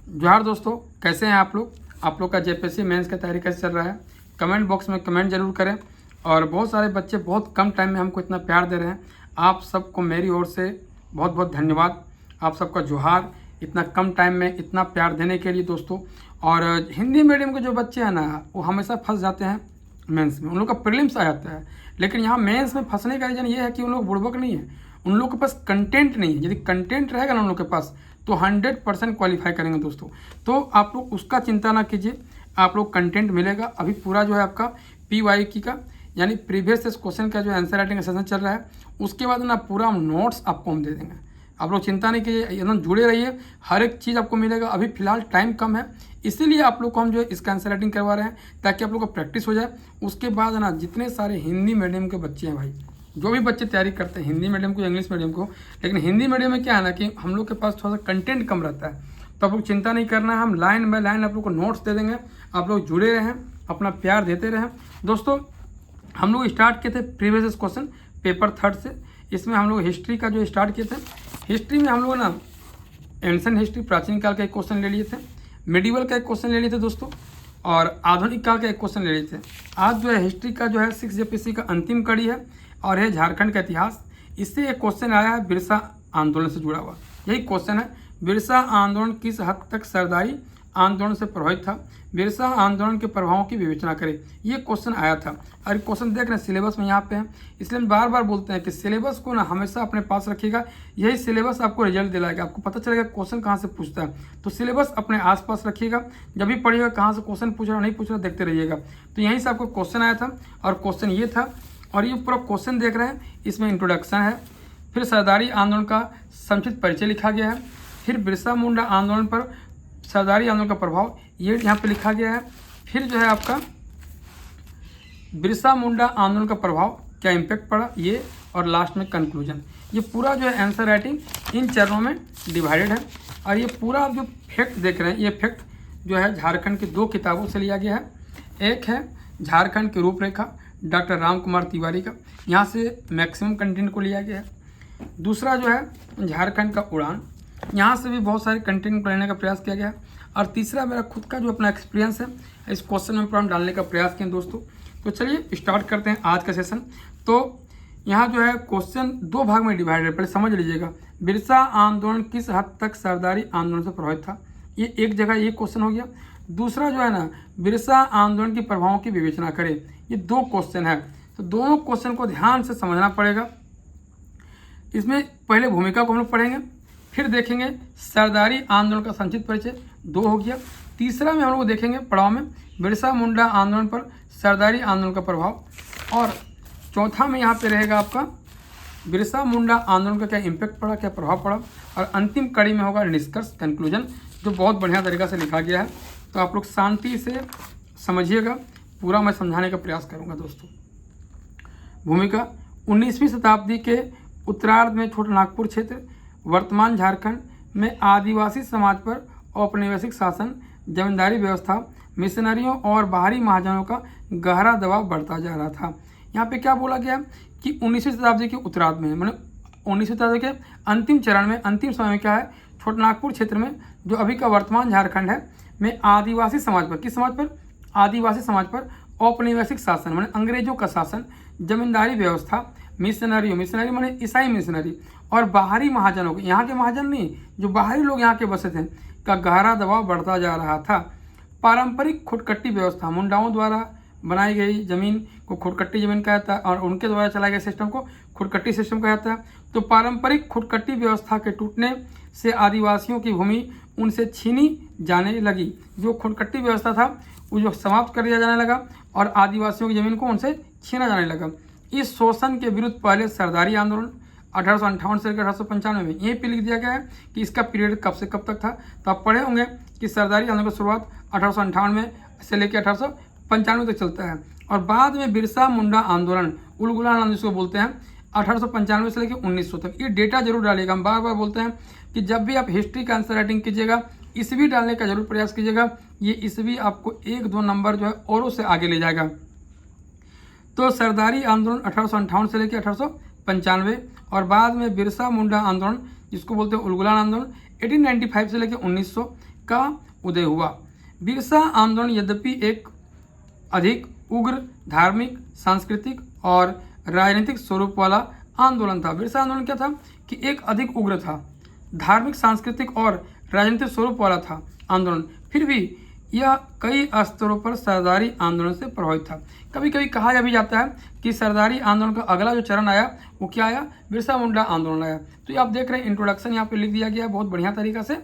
जोहार दोस्तों, कैसे हैं आप लोग। आप लोग का जेपीएससी मेंस का तैयारी कैसे चल रहा है। कमेंट बॉक्स में कमेंट जरूर करें। और बहुत सारे बच्चे बहुत कम टाइम में हमको इतना प्यार दे रहे हैं। आप सबको मेरी ओर से बहुत बहुत धन्यवाद। आप सबका जोहार, इतना कम टाइम में इतना प्यार देने के लिए दोस्तों। और हिंदी मीडियम के जो बच्चे हैं ना, वो हमेशा फंस जाते हैं मेंस में। उन लोग का प्रीलिम्स आ जाता है, लेकिन यहाँ मेंस में फंसने का रीज़न ये है कि उन लोग बुड़बक नहीं है, उन लोग के पास कंटेंट नहीं है। यदि कंटेंट रहेगा ना उन लोग के पास, तो 100% क्वालिफाई करेंगे दोस्तों। तो आप लोग उसका चिंता ना कीजिए, आप लोग कंटेंट मिलेगा। अभी पूरा जो है आपका PYQ का यानी प्रीवियस क्वेश्चन का जो आंसर राइटिंग सेशन चल रहा है, उसके बाद ना पूरा नोट्स आपको हम दे देंगे। आप लोग चिंता नहीं कीजिए, एकदम जुड़े रहिए, हर एक चीज़ आपको मिलेगा। अभी फिलहाल टाइम कम है, इसीलिए आप लोग को हम जो है इसका आंसर राइटिंग करवा रहे हैं, ताकि आप लोग को प्रैक्टिस हो जाए। उसके बाद ना जितने सारे हिंदी मीडियम के बच्चे हैं भाई, जो भी बच्चे तैयारी करते हैं हिंदी मीडियम को इंग्लिश मीडियम को, लेकिन हिंदी मीडियम में क्या है ना कि हम लोग के पास थोड़ा सा कंटेंट कम रहता है, तो आप लोग चिंता नहीं करना है। हम लाइन बाय लाइन आप लोग को नोट्स दे देंगे। आप लोग जुड़े रहें, अपना प्यार देते रहें दोस्तों। हम लोग स्टार्ट किए थे प्रीवियस क्वेश्चन पेपर 3 से। इसमें हम लोग हिस्ट्री का जो स्टार्ट किए थे, हिस्ट्री में हम लोग ना एंशिएंट हिस्ट्री प्राचीन काल का एक क्वेश्चन ले लिए थे, मिडिवल का एक क्वेश्चन ले लिए थे दोस्तों, और आधुनिक काल का एक क्वेश्चन ले लिए थे। आज जो है हिस्ट्री का जो है 6 जेपीएससी का अंतिम कड़ी है, और है झारखंड का इतिहास। इससे एक क्वेश्चन आया है बिरसा आंदोलन से जुड़ा हुआ। यही क्वेश्चन है, बिरसा आंदोलन किस हद तक सरदारी आंदोलन से प्रभावित था, बिरसा आंदोलन के प्रभावों की विवेचना करें। ये क्वेश्चन आया था, और क्वेश्चन देख रहे हैं सिलेबस में यहाँ पे है। इसलिए हम बार बार बोलते हैं कि सिलेबस को ना हमेशा अपने पास रखिएगा। यही सिलेबस आपको रिजल्ट दिलाएगा, आपको पता चलेगा क्वेश्चन कहाँ से पूछता है। तो सिलेबस अपने आसपास रखिएगा, जब भी पढ़िएगा कहाँ से क्वेश्चन पूछ रहा नहीं पूछ रहा देखते रहिएगा। तो यहीं से आपको क्वेश्चन आया था, और क्वेश्चन ये था। और ये पूरा क्वेश्चन देख रहे हैं, इसमें इंट्रोडक्शन है, फिर सरदारी आंदोलन का संक्षिप्त परिचय लिखा गया है, फिर बिरसा मुंडा आंदोलन पर सरदारी आंदोलन का प्रभाव ये यहाँ पे लिखा गया है, फिर जो है आपका बिरसा मुंडा आंदोलन का प्रभाव क्या इम्पैक्ट पड़ा ये, और लास्ट में कंक्लूजन। ये पूरा जो है आंसर राइटिंग इन चरणों में डिवाइडेड है। और ये पूरा जो फैक्ट देख रहे हैं, ये फैक्ट जो है झारखंड की 2 किताबों से लिया गया है। एक है झारखंड की रूपरेखा डॉक्टर राम कुमार तिवारी का, यहाँ से मैक्सिमम कंटेंट को लिया गया है। दूसरा जो है झारखंड का उड़ान, यहाँ से भी बहुत सारे कंटेंट को लेने का प्रयास किया गया है। और तीसरा मेरा खुद का जो अपना एक्सपीरियंस है, इस क्वेश्चन में हम डालने का प्रयास किए दोस्तों। तो चलिए स्टार्ट करते हैं आज का सेशन। तो यहाँ जो है क्वेश्चन 2 भाग में डिवाइडेड है, पहले समझ लीजिएगा। बिरसा आंदोलन किस हद तक सरदारी आंदोलन से प्रभावित था, ये एक जगह ये क्वेश्चन हो गया। दूसरा जो है ना, बिरसा आंदोलन के प्रभावों की विवेचना करें, ये 2 क्वेश्चन है। तो दोनों क्वेश्चन को ध्यान से समझना पड़ेगा। इसमें पहले भूमिका को हम लोग पढ़ेंगे, फिर देखेंगे सरदारी आंदोलन का संक्षिप्त परिचय, 2 हो गया। तीसरा में हम लोग देखेंगे पड़ाव में बिरसा मुंडा आंदोलन पर सरदारी आंदोलन का प्रभाव, और चौथा में यहाँ पे रहेगा आपका बिरसा मुंडा आंदोलन का क्या इम्पैक्ट पड़ा, क्या प्रभाव पड़ा, और अंतिम कड़ी में होगा निष्कर्ष कंक्लूजन, जो बहुत बढ़िया तरीका से लिखा गया है। तो आप लोग शांति से समझिएगा, पूरा मैं समझाने का प्रयास करूँगा दोस्तों। भूमिका 19वीं शताब्दी के उत्तरार्ध में छोटा नागपुर क्षेत्र वर्तमान झारखंड में आदिवासी समाज पर औपनिवेशिक शासन, जमींदारी व्यवस्था, मिशनरियों और बाहरी महाजनों का गहरा दबाव बढ़ता जा रहा था। यहाँ पे क्या बोला गया कि 19वीं शताब्दी के उत्तरार्ध में, मतलब 19वीं शताब्दी के अंतिम चरण में, अंतिम समय में क्या है, छोटा नागपुर क्षेत्र में जो अभी का वर्तमान झारखंड है में आदिवासी समाज पर, किस समाज पर, आदिवासी समाज पर औपनिवेशिक शासन माने अंग्रेजों का शासन, जमींदारी व्यवस्था, मिशनरी माने ईसाई मिशनरी, और बाहरी महाजनों के, यहाँ के महाजन नहीं, जो बाहरी लोग यहाँ के बसे थे, का गहरा दबाव बढ़ता जा रहा था। पारंपरिक खुदकट्टी व्यवस्था, मुंडाओं द्वारा बनाई गई जमीन को खुदकट्टी जमीन कहा जाता है, और उनके द्वारा चलाए गए सिस्टम को खुदकट्टी सिस्टम कहा जाता है। तो पारंपरिक खुदकट्टी व्यवस्था के टूटने से आदिवासियों की भूमि उनसे छीनी जाने लगी। जो खुदकट्टी व्यवस्था था वो जो समाप्त कर दिया जाने लगा, और आदिवासियों की जमीन को उनसे छीना जाने लगा। इस शोषण के विरुद्ध पहले सरदारी आंदोलन 1858 से लेकर 1895 में, यहीं पे लिख दिया गया है कि इसका पीरियड कब से कब तक था। तो आप पढ़े होंगे कि सरदारी आंदोलन की शुरुआत 1858 में से लेकर 1895 तक चलता है, और बाद में बिरसा मुंडा आंदोलन, उलगुलान आंदोलन जिसको बोलते हैं, 1895 से लेकर 1900 तक। ये डेटा जरूर डालिएगा। हम बार बार बोलते हैं कि जब भी आप हिस्ट्री का आंसर राइटिंग कीजिएगा, ईस्वी डालने का जरूर प्रयास कीजिएगा। ये ईस्वी आपको 1-2 नंबर जो है औरों से आगे ले जाएगा। तो सरदारी आंदोलन 1858 से लेकर 1895, और बाद में बिरसा मुंडा आंदोलन जिसको बोलते हैं उलगुलान आंदोलन 1895 से लेकर 1900, का उदय हुआ। बिरसा आंदोलन यद्यपि एक अधिक उग्र धार्मिक, सांस्कृतिक और राजनीतिक स्वरूप वाला आंदोलन था। बिरसा आंदोलन क्या था कि एक अधिक उग्र था, धार्मिक, सांस्कृतिक और राजनीतिक स्वरूप वाला था आंदोलन, फिर भी यह कई स्तरों पर सरदारी आंदोलन से प्रभावित था। कभी कभी कहा यह भी जाता है कि सरदारी आंदोलन का अगला जो चरण आया वो क्या आया, बिरसा मुंडा आंदोलन आया। तो ये आप देख रहे हैं इंट्रोडक्शन यहाँ पे लिख दिया गया है बहुत बढ़िया तरीका से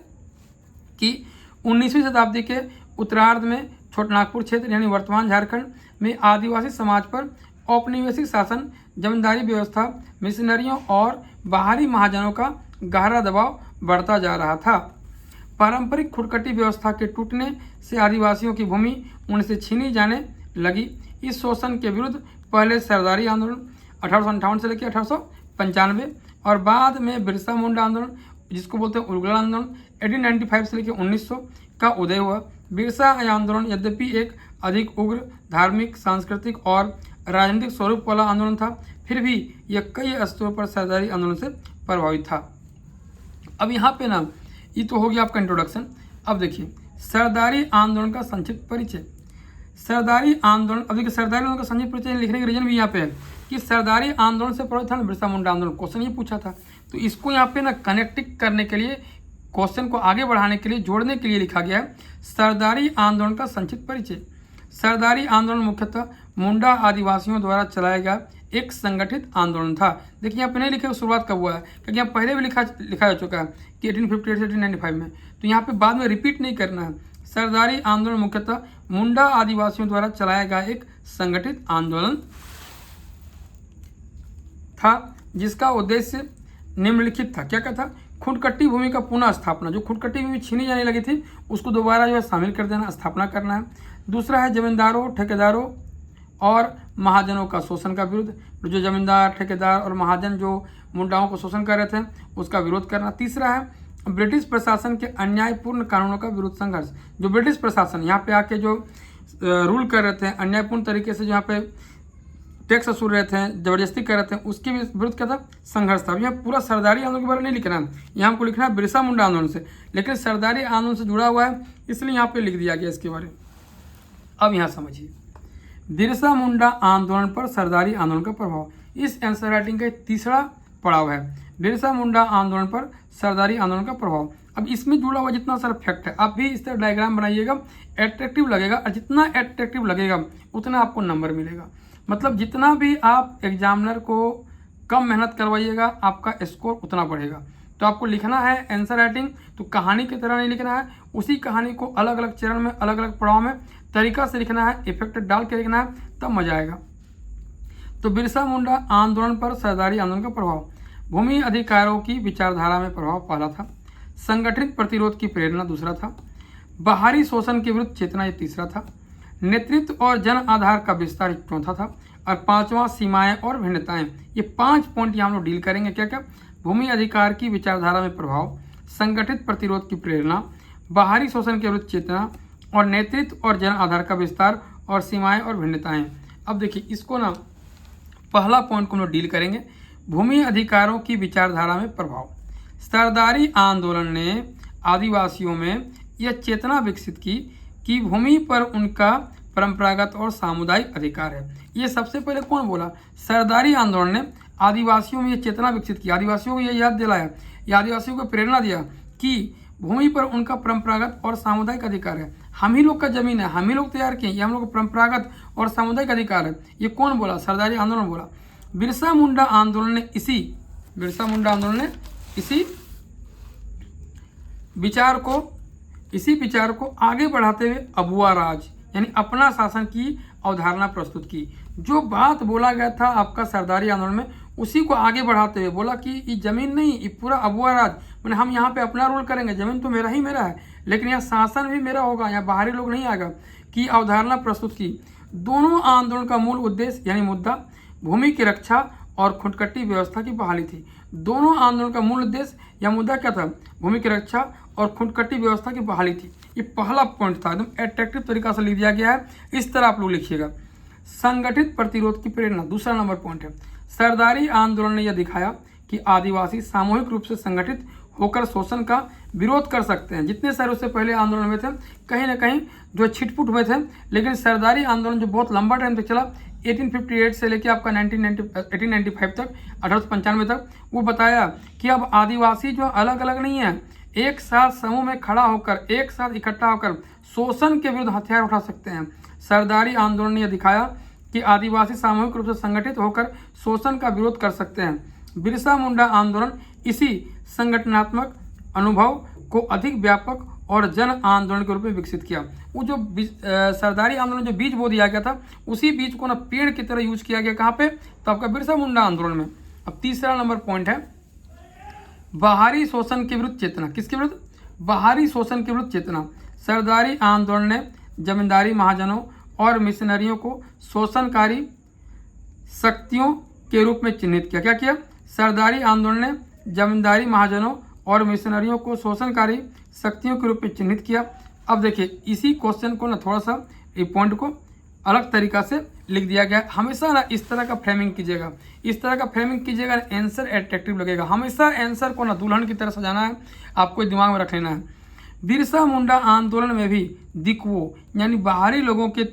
कि 19वीं शताब्दी के उत्तरार्ध में छोटनागपुर क्षेत्र यानी वर्तमान झारखंड में आदिवासी समाज पर औपनिवेशिक शासन, जमींदारी व्यवस्था, मिशनरियों और बाहरी महाजनों का गहरा दबाव बढ़ता जा रहा था। पारंपरिक खुरकटी व्यवस्था के टूटने से आदिवासियों की भूमि उनसे छीनी जाने लगी। इस शोषण के विरुद्ध पहले सरदारी आंदोलन 1858 से लेकर 1895 और बाद में बिरसा मुंडा आंदोलन जिसको बोलते हैं उलगुला आंदोलन 1895 से लेकर 1900 का उदय हुआ। बिरसा आंदोलन यद्यपि एक अधिक उग्र धार्मिक, सांस्कृतिक और राजनीतिक स्वरूप वाला आंदोलन था, फिर भी यह कई स्तरों पर सरदारी आंदोलन से प्रभावित था। अब यहाँ पे ना ये तो हो गया आपका इंट्रोडक्शन। अब देखिए सरदारी आंदोलन का संक्षिप्त परिचय। सरदारी आंदोलन, अब देखिए सरदारी आंदोलन का संक्षिप्त परिचय लिखने के रीजन भी यहाँ पे है कि सरदारी आंदोलन से प्रभावित था ना बिरसा मुंडा आंदोलन, क्वेश्चन ये पूछा था, तो इसको यहाँ पे ना कनेक्टिंग करने के लिए, क्वेश्चन को आगे बढ़ाने के लिए, जोड़ने के लिए लिखा गया है सरदारी आंदोलन का संक्षिप्त परिचय। सरदारी आंदोलन मुख्यतः मुंडा आदिवासियों द्वारा चलाया गया एक संगठित आंदोलन था। देखिए यहाँ पे नहीं लिखे शुरुआत कब हुआ है, क्योंकि यहाँ पहले भी लिखा जा चुका है कि 1858 से 1895 में, तो यहाँ पे बाद में रिपीट नहीं करना है। सरदारी आंदोलन मुख्यतः मुंडा आदिवासियों द्वारा चलाया गया एक संगठित आंदोलन था जिसका उद्देश्य निम्नलिखित था। क्या क्या था? खुदकट्टी भूमि का पुनः स्थापना, जो खुदकट्टी भूमि छीनी जाने लगी थी उसको दोबारा जो है शामिल कर देना, स्थापना करना है। दूसरा है जमींदारों, ठेकेदारों और महाजनों का शोषण का विरुद्ध, जो जमींदार, ठेकेदार और महाजन जो मुंडाओं को शोषण कर रहे थे उसका विरोध करना। तीसरा है ब्रिटिश प्रशासन के अन्यायपूर्ण कानूनों का विरोध संघर्ष, जो ब्रिटिश प्रशासन यहाँ पे आके जो रूल कर रहे थे अन्यायपूर्ण तरीके से, जो यहाँ पे टैक्स वसूल रहे थे, जबरदस्ती कर रहे थे, उसके विरुद्ध क्या था? संघर्ष था। यहाँ पूरा सरदारी आंदोलन के बारे में नहीं लिखना है, यहाँ हमको लिखना है बिरसा मुंडा आंदोलन से, लेकिन सरदारी आंदोलन से जुड़ा हुआ है इसलिए यहाँ पे लिख दिया गया इसके बारे में। अब यहाँ समझिए बिरसा मुंडा आंदोलन पर सरदारी आंदोलन का प्रभाव, इस आंसर राइटिंग का तीसरा पड़ाव है बिरसा मुंडा आंदोलन पर सरदारी आंदोलन का प्रभाव। अब इसमें जुड़ा हुआ जितना सारा फैक्ट है आप भी इस तरह डायग्राम बनाइएगा, एट्रैक्टिव लगेगा, और जितना एट्रैक्टिव लगेगा उतना आपको नंबर मिलेगा। मतलब जितना भी आप एग्जामिनर को कम मेहनत करवाइएगा आपका स्कोर उतना बढ़ेगा। तो आपको लिखना है आंसर राइटिंग, तो कहानी की तरह नहीं लिखना है, उसी कहानी को अलग अलग चरण में, अलग अलग पड़ाव में तरीका से लिखना है, इफेक्ट डाल के लिखना है, तब मजा आएगा। तो बिरसा मुंडा आंदोलन पर सरदारी आंदोलन का प्रभाव, भूमि अधिकारों की विचारधारा में प्रभाव पहला था, संगठित प्रतिरोध की प्रेरणा दूसरा था, बाहरी शोषण के विरुद्ध चेतना ये तीसरा था, नेतृत्व और जन आधार का विस्तार चौथा था, और पांचवा सीमाएं और भिन्नताएं। ये 5 पॉइंट यहाँ हम लोग डील करेंगे। क्या क्या? भूमि अधिकार की विचारधारा में प्रभाव, संगठित प्रतिरोध की प्रेरणा, बाहरी शोषण के विरुद्ध चेतना, और नेतृत्व और जन आधार का विस्तार, और सीमाएं और भिन्नताएं। अब देखिए इसको ना पहला पॉइंट को हम लोग डील करेंगे, भूमि अधिकारों की विचारधारा में प्रभाव। सरदारी आंदोलन ने आदिवासियों में यह चेतना विकसित की कि भूमि पर उनका परंपरागत और सामुदायिक अधिकार है। ये सबसे पहले कौन बोला? सरदारी आंदोलन ने आदिवासियों में ये चेतना विकसित की, आदिवासियों को ये याद दिलाया, ये आदिवासियों को प्रेरणा दिया कि भूमि पर उनका परंपरागत और सामुदायिक अधिकार है। हम ही लोग का जमीन है, हम ही लोग तैयार किए, ये हम लोग का परंपरागत और सामुदायिक अधिकार है। ये कौन बोला? सरदारी आंदोलन बोला। बिरसा मुंडा आंदोलन ने इसी विचार को आगे बढ़ाते हुए अबुआ राज यानी अपना शासन की अवधारणा प्रस्तुत की। जो बात बोला गया था आपका सरदारी आंदोलन में, उसी को आगे बढ़ाते हुए बोला कि ये जमीन नहीं, ये पूरा अबुआ राज, मैंने हम यहाँ पे अपना रोल करेंगे, जमीन तो मेरा ही मेरा है, लेकिन यहाँ शासन भी मेरा होगा, यहाँ बाहरी लोग नहीं आएगा, की अवधारणा प्रस्तुत की। दोनों आंदोलन का मूल उद्देश्य यानी मुद्दा भूमि की रक्षा और खुदकट्टी व्यवस्था की बहाली थी। दोनों आंदोलन का मूल उद्देश्य या मुद्दा क्या था? भूमि की रक्षा और खुदकट्टी व्यवस्था की बहाली थी। ये पहला पॉइंट था, एकदम एट्रैक्टिव तरीका से लिख दिया गया है, इस तरह आप लोग लिखिएगा। संगठित प्रतिरोध की प्रेरणा दूसरा नंबर पॉइंट है। सरदारी आंदोलन ने यह दिखाया कि आदिवासी सामूहिक रूप से संगठित होकर शोषण का विरोध कर सकते हैं। जितने सारे उससे पहले आंदोलन हुए थे कहीं ना कहीं जो छिटपुट हुए थे, लेकिन सरदारी आंदोलन जो बहुत लंबा टाइम तक चला 1858 से लेकर आपका 1895 तक 1895 तक, वो बताया कि अब आदिवासी जो अलग अलग नहीं है, एक साथ समूह में खड़ा होकर, एक साथ इकट्ठा होकर शोषण के विरुद्ध हथियार उठा सकते हैं। सरदारी आंदोलन ने यह दिखाया कि आदिवासी सामूहिक रूप से संगठित होकर शोषण का विरोध कर सकते हैं। बिरसा मुंडा आंदोलन इसी संगठनात्मक अनुभव को अधिक व्यापक और जन आंदोलन के रूप में विकसित किया। वो जो सरदारी आंदोलन जो बीज बो दिया गया था, उसी बीज को ना पेड़ की तरह यूज किया गया। कहाँ पे? तो आपका बिरसा मुंडा आंदोलन में। अब तीसरा नंबर पॉइंट है बाहरी शोषण के विरुद्ध चेतना। किसके विरुद्ध? बाहरी शोषण के विरुद्ध चेतना। सरदारी आंदोलन ने जमींदारी महाजनों और मिशनरियों को शोषणकारी शक्तियों के रूप में चिन्हित किया। क्या किया? सरदारी आंदोलन ने जमींदारी महाजनों और मिशनरियों को शोषणकारी शक्तियों के रूप में चिन्हित किया। अब देखिए इसी क्वेश्चन को ना थोड़ा सा ये पॉइंट को अलग तरीका से लिख दिया गया। हमेशा ना इस तरह का फ्रेमिंग कीजिएगा, इस तरह का फ्रेमिंग कीजिएगा, आंसर अट्रैक्टिव लगेगा। हमेशा आंसर को ना दुल्हन की तरह सजाना है, आपको दिमाग में रख लेना है। बिरसा मुंडा आंदोलन में भी दिक्वो यानी बाहरी लोगों के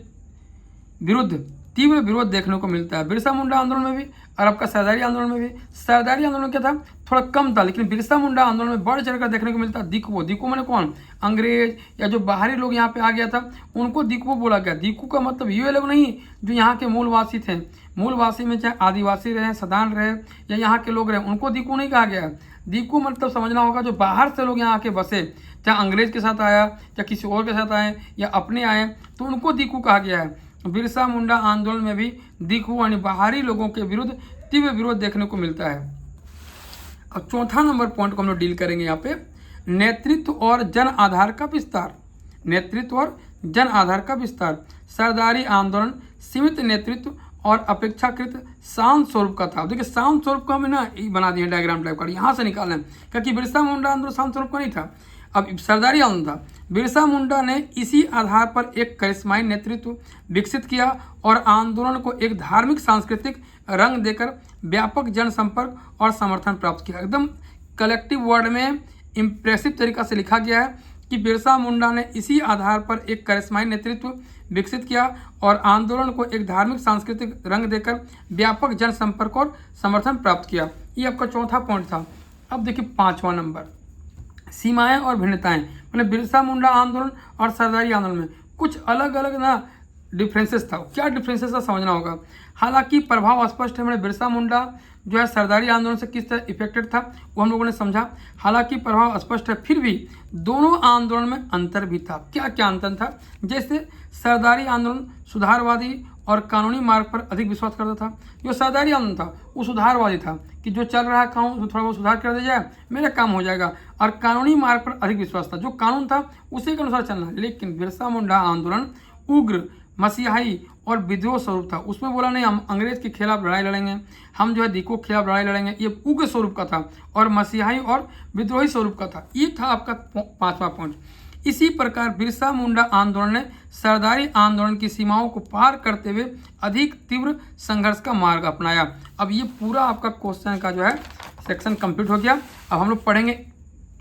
विरुद्ध तीव्र विरोध देखने को मिलता है। बिरसा मुंडा आंदोलन में भी और आपका सरदारी आंदोलन में भी। सरदारी आंदोलन क्या था? थोड़ा कम था, लेकिन बिरसा मुंडा आंदोलन में बढ़ चढ़कर देखने को मिलता है दिक्वो। दिक्वो मैंने कौन? अंग्रेज या जो बाहरी लोग यहाँ पे आ गया था उनको दिक्वो बोला गया। दिक्वो का मतलब ये लोग नहीं जो यहाँ के मूलवासी थे। मूलवासी में चाहे आदिवासी रहे, सदान रहे या यहाँ के लोग रहे, उनको दिक्वो नहीं कहा गया है। दिक्वो मतलब समझना होगा जो बाहर से लोग यहाँ आके बसे, चाहे अंग्रेज के साथ आया या किसी और के साथ आए या अपने आए, तो उनको दिक्वो कहा गया है। बिरसा मुंडा आंदोलन में भी दिक्वो यानी बाहरी लोगों के विरुद्ध तीव्र विरोध देखने को मिलता है। अब चौथा नंबर पॉइंट को हम लोग डील करेंगे यहाँ पे, नेतृत्व और जन आधार का विस्तार। नेतृत्व और जन आधार का विस्तार। सरदारी आंदोलन सीमित नेतृत्व और अपेक्षाकृत शांत स्वरूप का था। देखिए शांत स्वरूप को हमें ना बना दिया डायग्राम टाइप का, यहाँ से निकालना है, क्योंकि बिरसा मुंडा आंदोलन शांत स्वरूप का नहीं था। अब सरदारी आंदोलन था। बिरसा मुंडा ने इसी आधार पर एक करिश्माई नेतृत्व विकसित किया और आंदोलन को एक धार्मिक सांस्कृतिक रंग देकर व्यापक जनसंपर्क और समर्थन प्राप्त किया। एकदम कलेक्टिव वर्ड में इम्प्रेसिव तरीका से लिखा गया है कि बिरसा मुंडा ने इसी आधार पर एक करिश्माई नेतृत्व विकसित किया और आंदोलन को एक धार्मिक सांस्कृतिक रंग देकर व्यापक जनसंपर्क और समर्थन प्राप्त किया। ये आपका चौथा पॉइंट था। अब देखिए पांचवा नंबर, सीमाएं और भिन्नताएं। मतलब बिरसा मुंडा आंदोलन और सरदारी आंदोलन में कुछ अलग अलग ना डिफरेंसेस था। क्या डिफरेंसेस था समझना होगा। हालांकि प्रभाव स्पष्ट है। मैंने बिरसा मुंडा जो है सरदारी आंदोलन से किस तरह इफेक्टेड था वो हम लोगों ने समझा। हालांकि प्रभाव स्पष्ट है, फिर भी दोनों आंदोलन में अंतर भी था। क्या क्या अंतर था? जैसे सरदारी आंदोलन सुधारवादी और कानूनी मार्ग पर अधिक विश्वास करता था। जो सरदारी आंदोलन था वो सुधारवादी था कि जो चल रहा है कानून उसमें थोड़ा बहुत सुधार कर दिया जाए, मेरा काम हो जाएगा। और कानूनी मार्ग पर अधिक विश्वास था, जो कानून था उसी के अनुसार चलना। लेकिन बिरसा मुंडा आंदोलन उग्र, मसीहाई और विद्रोह स्वरूप था। उसमें बोला नहीं हम अंग्रेज के खिलाफ लड़ाई लड़ेंगे, हम जो है दिक्कों के खिलाफ लड़ाई लड़ेंगे। ये उग्र स्वरूप का था और मसीहाई और विद्रोही स्वरूप का था। ये था आपका पांचवा पॉइंट। इसी प्रकार बिरसा मुंडा आंदोलन ने सरदारी आंदोलन की सीमाओं को पार करते हुए अधिक तीव्र संघर्ष का मार्ग अपनाया। अब ये पूरा आपका क्वेश्चन का जो है सेक्शन कंप्लीट हो गया। अब हम लोग पढ़ेंगे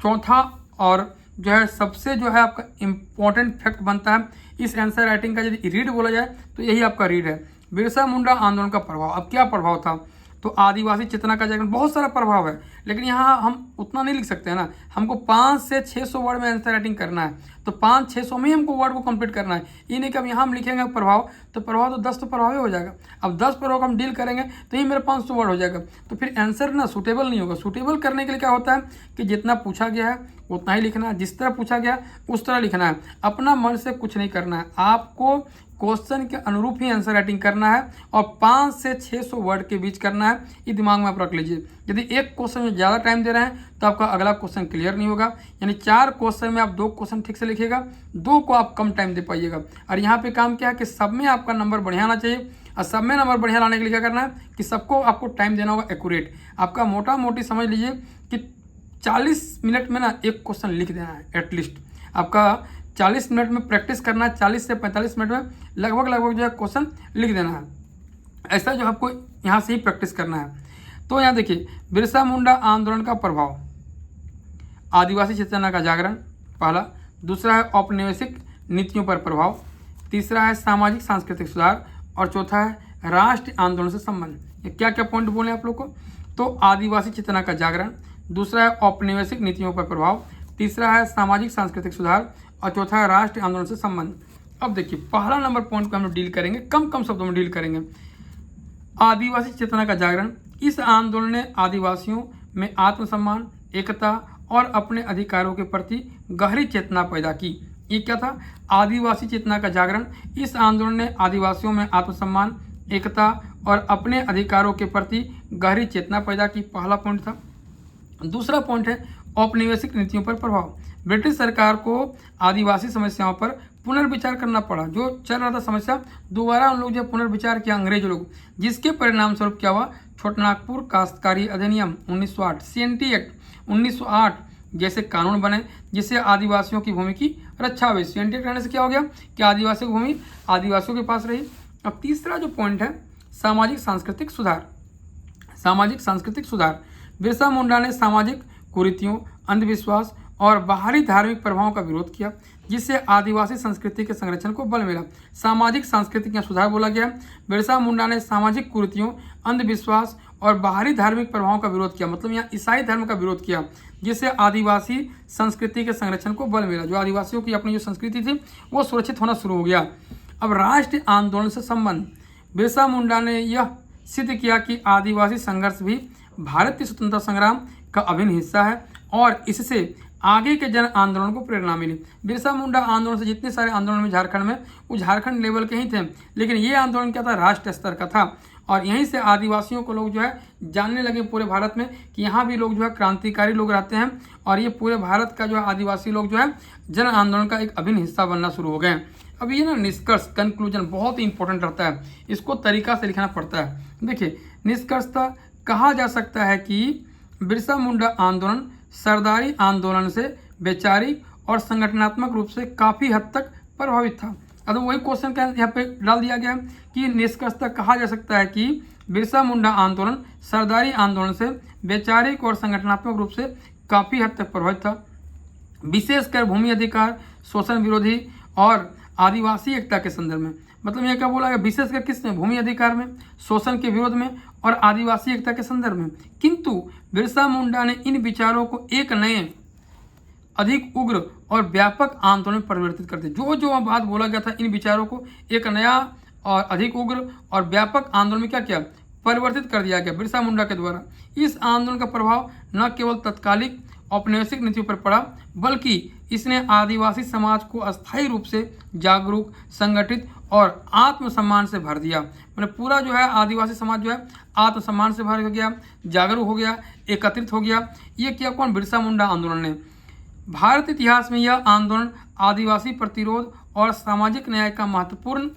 चौथा और जो है सबसे जो है आपका इम्पोर्टेंट फैक्ट बनता है इस आंसर राइटिंग का। यदि रीड बोला जाए तो यही आपका रीड है, बिरसा मुंडा आंदोलन का प्रभाव। अब क्या प्रभाव था? तो आदिवासी चेतना का जागरण, बहुत सारा प्रभाव है, लेकिन यहाँ हम उतना नहीं लिख सकते हैं ना। हमको 500 से 600 वर्ड में आंसर राइटिंग करना है, तो 500-600 में ही हमको वर्ड को कंप्लीट करना है। ये नहीं कि अब यहाँ हम लिखेंगे प्रभाव तो 10 तो प्रभाव ही हो जाएगा। अब 10 प्रभाव हम डील करेंगे तो ही मेरे 500 वर्ड हो जाएगा, तो फिर आंसर ना सूटेबल नहीं होगा। सूटेबल करने के लिए क्या होता है कि जितना पूछा गया है उतना ही लिखना है, जिस तरह पूछा गया उस तरह लिखना है। अपना मन से कुछ नहीं करना है, आपको क्वेश्चन के अनुरूप ही आंसर राइटिंग करना है और 500 से 600 वर्ड के बीच करना है। ये दिमाग में आप रख लीजिए। यदि एक क्वेश्चन में ज़्यादा टाइम दे रहे हैं तो आपका अगला क्वेश्चन क्लियर नहीं होगा। यानी 4 क्वेश्चन में आप 2 क्वेश्चन ठीक से लिखिएगा, 2 को आप कम टाइम दे पाइएगा। और यहाँ पे काम क्या है कि सब में आपका नंबर बढ़िया आना चाहिए। और सब में नंबर बढ़िया लाने के लिए क्या करना है कि सबको आपको टाइम देना होगा एक्यूरेट। आपका मोटा मोटी समझ लीजिए कि 40 मिनट में ना एक क्वेश्चन लिख देना है एटलीस्ट। आपका 40 मिनट में प्रैक्टिस करना है, 40 से 45 मिनट में लगभग जो है क्वेश्चन लिख देना है। ऐसा जो आपको यहाँ से ही प्रैक्टिस करना है। तो यहाँ देखिए बिरसा मुंडा आंदोलन का प्रभाव। आदिवासी चेतना का जागरण पहला, दूसरा है औपनिवेशिक नीतियों पर प्रभाव, तीसरा है सामाजिक सांस्कृतिक सुधार और चौथा है राष्ट्रीय आंदोलन से संबंध। ये क्या क्या पॉइंट बोले आप लोग को? तो आदिवासी चेतना का जागरण, दूसरा है औपनिवेशिक नीतियों पर प्रभाव, तीसरा है सामाजिक सांस्कृतिक सुधार और चौथा है राष्ट्रीय आंदोलन से संबंध। अब देखिए पहला नंबर पॉइंट को हम लोग डील करेंगे, कम शब्दों में डील करेंगे। आदिवासी चेतना का जागरण, इस आंदोलन ने आदिवासियों में आत्मसम्मान, एकता और अपने अधिकारों के प्रति गहरी चेतना पैदा की। ये क्या था? आदिवासी चेतना का जागरण, इस आंदोलन ने आदिवासियों में आत्मसम्मान, एकता और अपने अधिकारों के प्रति गहरी चेतना पैदा की। पहला पॉइंट था। दूसरा पॉइंट है औपनिवेशिक नीतियों पर प्रभाव। ब्रिटिश सरकार को आदिवासी समस्याओं पर पुनर्विचार करना पड़ा। जो चल रहा था समस्या, दोबारा उन लोग जो पुनर्विचार किया अंग्रेज लोग, जिसके परिणाम स्वरूप क्या हुआ? छोटनागपुर काश्तकारी अधिनियम 1908, CNT एक्ट 1908 जैसे कानून बने, जिससे आदिवासियों की भूमि की रक्षा हुई। CNT एक्ट रहने से क्या हो गया कि आदिवासियों की भूमि आदिवासियों के पास रही। अब तीसरा जो पॉइंट है सामाजिक सांस्कृतिक सुधार। सामाजिक सांस्कृतिक सुधार, बिरसा मुंडा ने सामाजिक कुरीतियों, अंधविश्वास और बाहरी धार्मिक प्रभावों का विरोध किया, जिससे आदिवासी संस्कृति के संरक्षण को बल मिला। सामाजिक सांस्कृतिक या सुधार बोला गया। बिरसा मुंडा ने सामाजिक कुरीतियों, अंधविश्वास और बाहरी धार्मिक प्रभावों का विरोध किया, मतलब यहाँ ईसाई धर्म का विरोध किया, जिससे आदिवासी संस्कृति के संरक्षण को बल मिला। जो आदिवासियों की अपनी जो संस्कृति थी वो सुरक्षित होना शुरू हो गया। अब राष्ट्रीय आंदोलन से संबंध, बिरसा मुंडा ने यह सिद्ध किया कि आदिवासी संघर्ष भी भारत के स्वतंत्रता संग्राम का अभिन्न हिस्सा है और इससे आगे के जन आंदोलन को प्रेरणा मिली। बिरसा मुंडा आंदोलन से जितने सारे आंदोलन में झारखंड में, वो झारखंड लेवल के ही थे, लेकिन ये आंदोलन क्या था? राष्ट्रीय स्तर का था। और यहीं से आदिवासियों को लोग जो है जानने लगे पूरे भारत में कि यहाँ भी लोग जो है क्रांतिकारी लोग रहते हैं, और ये पूरे भारत का जो है आदिवासी लोग जो है जन आंदोलन का एक अभिन्न हिस्सा बनना शुरू हो गए। अब ये ना निष्कर्ष, कंक्लूजन बहुत ही इंपॉर्टेंट रहता है, इसको तरीका से लिखना पड़ता है। देखिए निष्कर्षतः कहा जा सकता है कि बिरसा मुंडा आंदोलन सरदारी आंदोलन से वैचारिक और संगठनात्मक रूप से काफ़ी हद तक प्रभावित था। अब वही क्वेश्चन का यहाँ पे डाल दिया गया है कि निष्कर्षतः कहा जा सकता है कि बिरसा मुंडा आंदोलन सरदारी आंदोलन से वैचारिक और संगठनात्मक रूप से काफ़ी हद तक प्रभावित था, विशेषकर भूमि अधिकार, शोषण विरोधी और आदिवासी एकता के संदर्भ में। मतलब यह क्या बोला गया? विशेषकर किसमें? भूमि अधिकार में, शोषण के विरोध में और आदिवासी एकता के संदर्भ में। किंतु बिरसा मुंडा ने इन विचारों को एक नए, अधिक उग्र और व्यापक आंदोलन में परिवर्तित कर दिया। जो बात बोला गया था, इन विचारों को एक नया और अधिक उग्र और व्यापक आंदोलन में क्या किया? परिवर्तित कर दिया गया बिरसा मुंडा के द्वारा। इस आंदोलन का प्रभाव न केवल तत्कालिक औपनिवेशिक नीतियों पर पड़ा, बल्कि इसने आदिवासी समाज को अस्थायी रूप से जागरूक, संगठित और आत्मसम्मान से भर दिया। मतलब पूरा जो है आदिवासी समाज जो है आत्मसम्मान से भर गया, जागरूक हो गया, एकत्रित हो गया। ये किया कौन? बिरसा मुंडा आंदोलन ने। भारत इतिहास में यह आंदोलन आदिवासी प्रतिरोध और सामाजिक न्याय का महत्वपूर्ण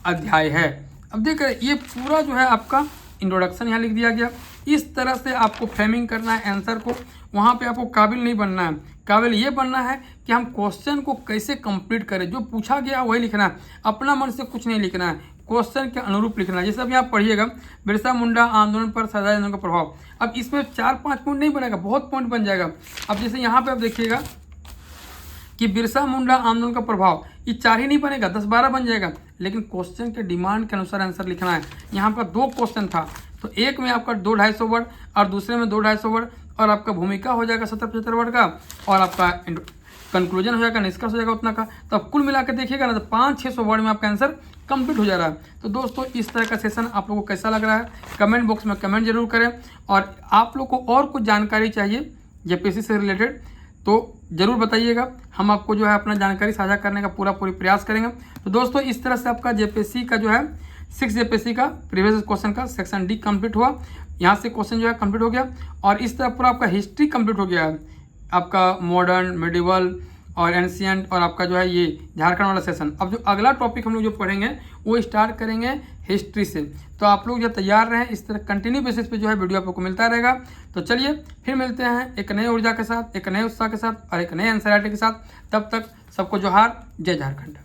अध्याय है। अब देख रहे ये पूरा जो है आपका इंट्रोडक्शन यहाँ लिख दिया गया। इस तरह से आपको फ्रेमिंग करना है आंसर को। वहाँ पे आपको काबिल नहीं बनना है, काबिल ये बनना है कि हम क्वेश्चन को कैसे कंप्लीट करें। जो पूछा गया वही लिखना है, अपना मन से कुछ नहीं लिखना है, क्वेश्चन के अनुरूप लिखना है। जैसे अब यहाँ पढ़िएगा बिरसा मुंडा आंदोलन पर सरदारी आंदोलन का प्रभाव। अब इसमें 4-5 पॉइंट नहीं बनेगा, बहुत पॉइंट बन जाएगा। अब जैसे यहाँ पे आप देखिएगा कि बिरसा मुंडा आंदोलन का प्रभाव, ये 4 ही नहीं बनेगा, 10-12 बन जाएगा, लेकिन क्वेश्चन के डिमांड के अनुसार आंसर लिखना है। यहाँ पर 2 क्वेश्चन था, तो एक में आपका 200-250 वर्ड और दूसरे में 200-250 वर्ड, और आपका भूमिका हो जाएगा 70-75 वर्ड का, और आपका कंक्लूजन हो जाएगा, निष्कर्ष हो जाएगा उतना का। तो अब कुल मिला के देखिएगा ना, तो 500-600 वर्ड में आपका आंसर कंप्लीट हो जा रहा है। तो दोस्तों इस तरह का सेशन आप लोगों को कैसा लग रहा है कमेंट बॉक्स में कमेंट जरूर करें। और आप लोग को और कुछ जानकारी चाहिए जेपीएससी से रिलेटेड तो ज़रूर बताइएगा, हम आपको जो है अपना जानकारी साझा करने का पूरी प्रयास करेंगे। तो दोस्तों इस तरह से आपका जेपीएससी का जो है 6 जेपीएससी का प्रीवियस क्वेश्चन का सेक्शन डी कंप्लीट हुआ। यहाँ से क्वेश्चन जो है कंप्लीट हो गया, और इस तरह पूरा आपका हिस्ट्री कंप्लीट हो गया है, आपका मॉडर्न, मेडिवल और एंशिएंट, और आपका जो है ये झारखंड वाला सेशन। अब जो अगला टॉपिक हम लोग जो पढ़ेंगे वो स्टार्ट करेंगे हिस्ट्री से। तो आप लोग जो तैयार रहें, इस तरह कंटिन्यू बेसिस पे जो है वीडियो आप लोग को मिलता रहेगा। तो चलिए फिर मिलते हैं एक नए ऊर्जा के साथ, एक नए उत्साह के साथ और एक नए एनसीईआरटी के साथ। तब तक सबको जोहार, जय झारखंड।